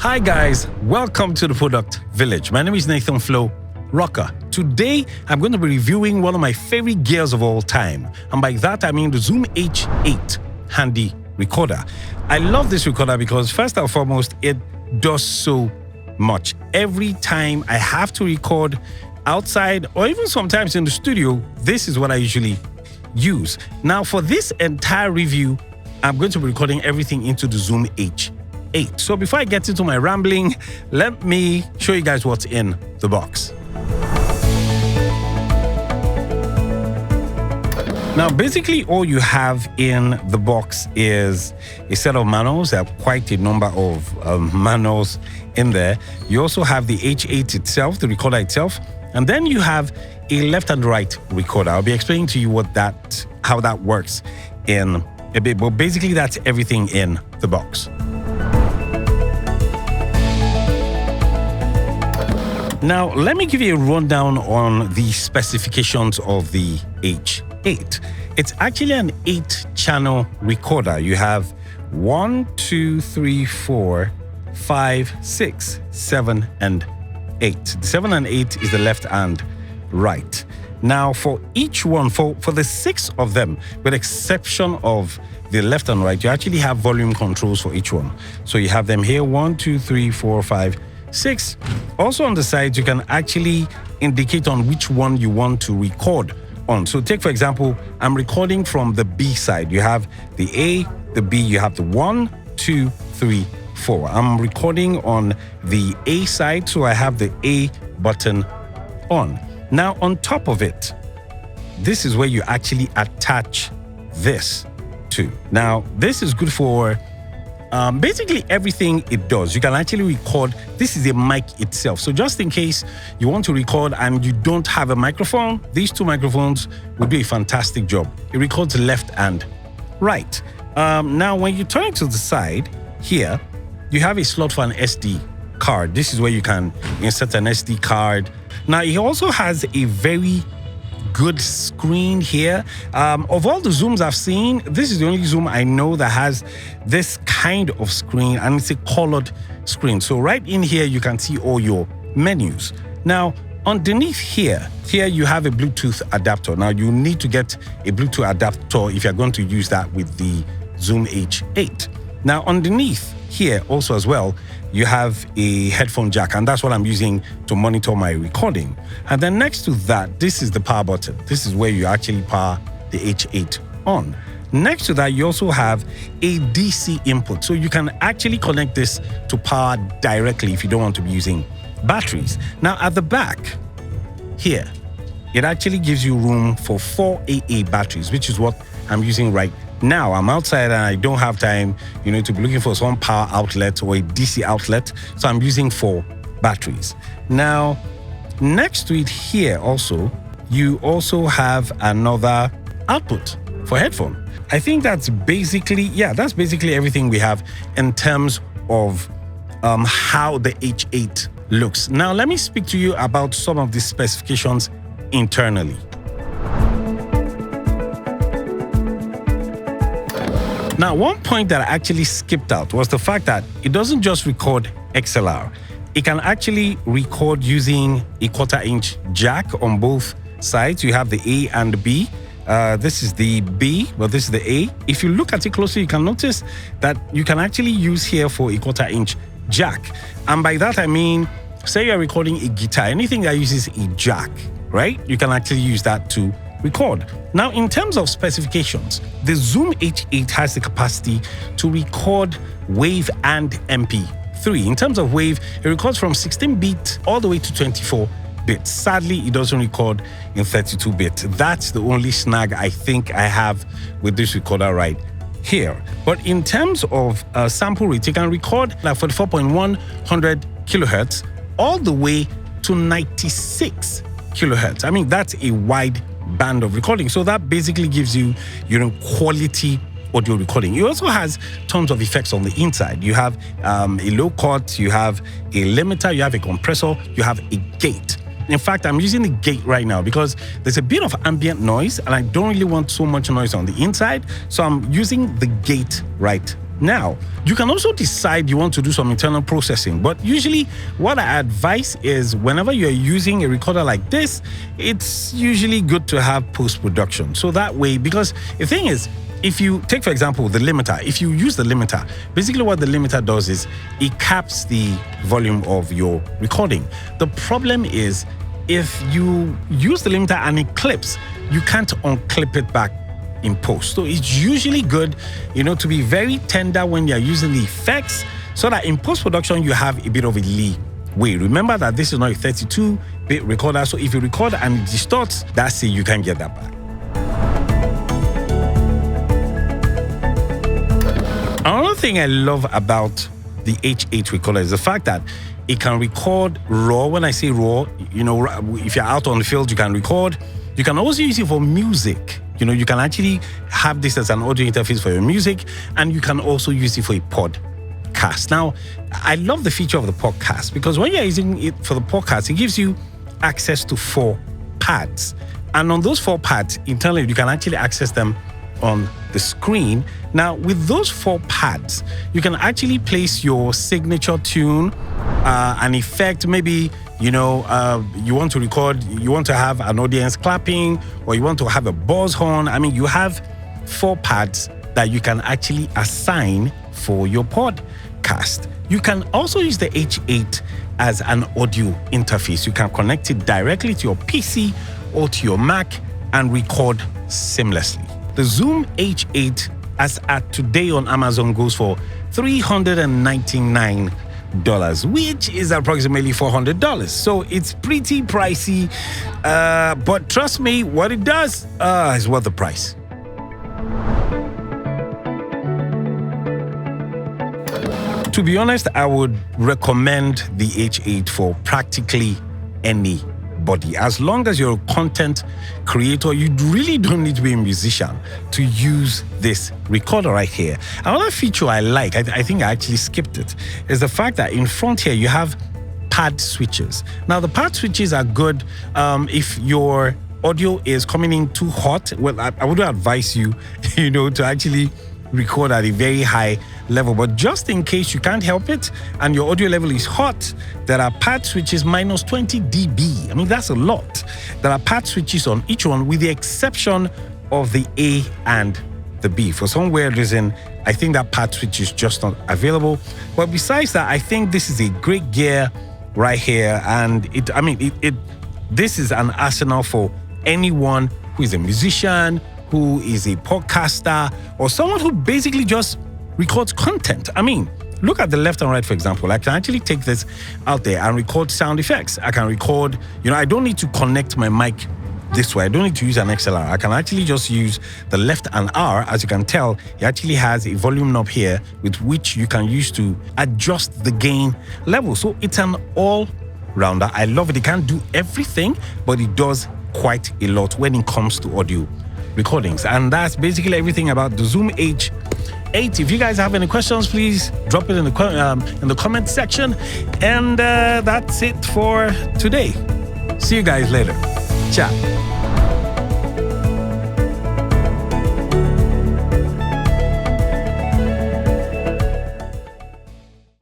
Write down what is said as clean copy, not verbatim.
Hi guys, welcome to the Product Village. My name is Nathan Flo Rocker. Today, I'm going to be reviewing one of my favorite gears of all time. And by that, I mean the Zoom H8 handy recorder. I love this recorder because first and foremost, it does so much. Every time I have to record outside or even sometimes in the studio, this is what I usually use. Now for this entire review, I'm going to be recording everything into the Zoom H8. So before I get into my rambling, let me show you guys what's in the box. Now, basically all you have in the box is a set of manuals. There are quite a number of manuals in there. You also have the H8 itself, the recorder itself, and then you have a left and right recorder. I'll be explaining to you how that works in a bit, but basically that's everything in the box. Now, let me give you a rundown on the specifications of the H8. It's actually an 8-channel recorder. You have 1, 2, 3, 4, 5, 6, 7, and 8. The 7 and 8 is the left and right. Now, for each one, for the 6 of them, with exception of the left and right, you actually have volume controls for each one. So you have them here, 1, 2, 3, 4, 5, 6. Also on the sides, you can actually indicate on which one you want to record on. So take, for example, I'm recording from the B side. You have the A, the B, you have the 1, 2, 3, 4. I'm recording on the A side, so I have the A button on. Now, on top of it, this is where you actually attach this to. Now, this is good for basically everything it does. You can actually record. This is a mic itself. So just in case you want to record and you don't have a microphone, these two microphones will do a fantastic job. It records left and right. Now, when you turn it to the side here, you have a slot for an SD card. This is where you can insert an SD card. Now, it also has a very good screen here. Of all the Zooms I've seen, this is the only Zoom I know that has this kind of screen, and it's a colored screen. So right in here, you can see all your menus. Now, underneath here you have a Bluetooth adapter. Now, you need to get a Bluetooth adapter if you're going to use that with the Zoom H8. Now, underneath here also as well, you have a headphone jack, and that's what I'm using to monitor my recording. And then next to that, this is the power button. This is where you actually power the H8 on. Next to that, you also have a DC input. So you can actually connect this to power directly if you don't want to be using batteries. Now at the back here, it actually gives you room for 4 AA batteries, which is what I'm using right now. I'm outside and I don't have time, to be looking for some power outlet or a DC outlet. So I'm using 4 batteries. Now, next to it here also, you also have another output for headphone. I think that's basically everything we have in terms of how the H8 looks. Now, let me speak to you about some of the specifications internally. Now, one point that I actually skipped out was the fact that it doesn't just record XLR. It can actually record using a 1/4-inch jack on both sides. You have the A and the B. This is the B, but this is the A. If you look at it closely, you can notice that you can actually use here for a 1/4-inch jack. And by that, I mean, say you're recording a guitar, anything that uses a jack, right? You can actually use that to record. Now, in terms of specifications, the Zoom H8 has the capacity to record WAV and MP3. In terms of WAV, it records from 16-bit all the way to 24-bit. Sadly, it doesn't record in 32-bit. That's the only snag I think I have with this recorder right here. But in terms of sample rate, you can record like 44.100 kilohertz all the way to 96 kilohertz. I mean, that's a wide band of recording. So that basically gives you quality audio recording. It also has tons of effects on the inside. You have a low cut, you have a limiter, you have a compressor, you have a gate. In fact, I'm using the gate right now because there's a bit of ambient noise and I don't really want so much noise on the inside. So I'm using the gate right Now, you can also decide you want to do some internal processing, but usually what I advise is whenever you're using a recorder like this, it's usually good to have post-production. So that way, because the thing is, if you take, for example, the limiter, if you use the limiter, basically what the limiter does is it caps the volume of your recording. The problem is if you use the limiter and it clips, you can't unclip it back in post. So it's usually good, to be very tender when you're using the effects so that in post-production you have a bit of a leeway. Remember that this is not a 32-bit recorder, so if you record and it distorts, that's it, you can't get that back. Another thing I love about the H8 recorder is the fact that it can record raw. When I say raw, if you're out on the field, you can record. You can also use it for music. You can actually have this as an audio interface for your music, and you can also use it for a podcast. Now, I love the feature of the podcast because when you're using it for the podcast, it gives you access to 4 pads. And on those 4 pads, internally, you can actually access them on the screen. Now, with those 4 pads, you can actually place your signature tune, an effect, maybe you want to record, you want to have an audience clapping, or you want to have a buzz horn. I mean, you have 4 pads that you can actually assign for your podcast. You can also use the H8 as an audio interface. You can connect it directly to your PC or to your Mac and record seamlessly. The Zoom H8, as at today on Amazon, goes for $399, which is approximately $400. So it's pretty pricey, but trust me, what it does is worth the price. To be honest, I would recommend the H8 for practically anybody. As long as you're a content creator, you really don't need to be a musician to use this recorder right here. Another feature I like, I think I actually skipped it, is the fact that in front here you have pad switches. Now, the pad switches are good if your audio is coming in too hot. Well, I would advise you, to actually record at a very high level, but just in case you can't help it and your audio level is hot, there are pad switches minus 20 dB. I mean, that's a lot. There are pad switches on each one with the exception of the A and the B. For some weird reason, I think that pad switch is just not available. But besides that, I think this is a great gear right here, and this is an arsenal for anyone who is a musician, who is a podcaster, or someone who basically just records content. I mean, look at the left and right, for example. I can actually take this out there and record sound effects. I can record, I don't need to connect my mic this way. I don't need to use an XLR. I can actually just use the left and R. As you can tell, it actually has a volume knob here with which you can use to adjust the gain level. So it's an all-rounder. I love it. It can't do everything, but it does quite a lot when it comes to audio recordings. And that's basically everything about the Zoom H8. If you guys have any questions, please drop it in the comment section. And that's it for today. See you guys later. Ciao.